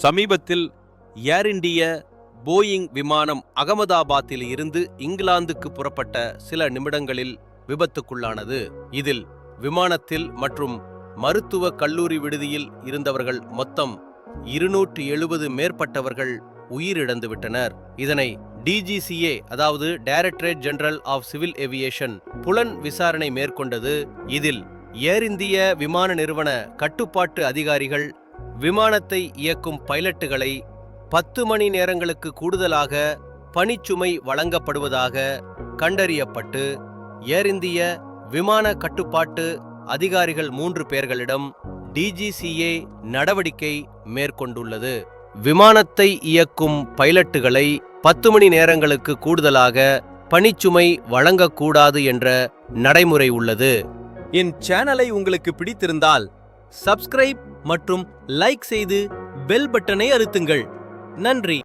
சமீபத்தில் ஏர் India Boeing விமானம் அகமதாபாத்தில் இருந்து இங்கிலாந்துக்கு புறப்பட்ட சில நிமிடங்களில் விபத்துக்குள்ளானது. இதில் விமானத்தில் மற்றும் மருத்துவக் கல்லூரி விடுதியில் இருந்தவர்கள் மொத்தம் 270 மேற்பட்டவர்கள் உயிரிழந்துவிட்டனர். இதனை டிஜிசிஏ, அதாவது directorate general of civil aviation, புலன் விசாரணை மேற்கொண்டது. இதில் ஏர் இந்திய விமான நிறுவன கட்டுப்பாட்டு அதிகாரிகள் விமானத்தை இயக்கும் பைலட்டுகளை 10 மணி நேரங்களுக்கு கூடுதலாக பணிச்சுமை வழங்கப்படுவதாக கண்டறியப்பட்டு, ஏர் இந்திய விமான கட்டுப்பாட்டு அதிகாரிகள் 3 பேர்களிடம் டிஜிசிஏ நடவடிக்கை மேற்கொண்டுள்ளது. விமானத்தை இயக்கும் பைலட்டுகளை 10 மணி நேரங்களுக்கு கூடுதலாக பணிச்சுமை வழங்கக்கூடாது என்ற நடைமுறை உள்ளது. என் சேனலை உங்களுக்கு பிடித்திருந்தால் சப்ஸ்கிரைப் மற்றும் லைக் செய்து பெல் பட்டனை அழுத்துங்கள். நன்றி.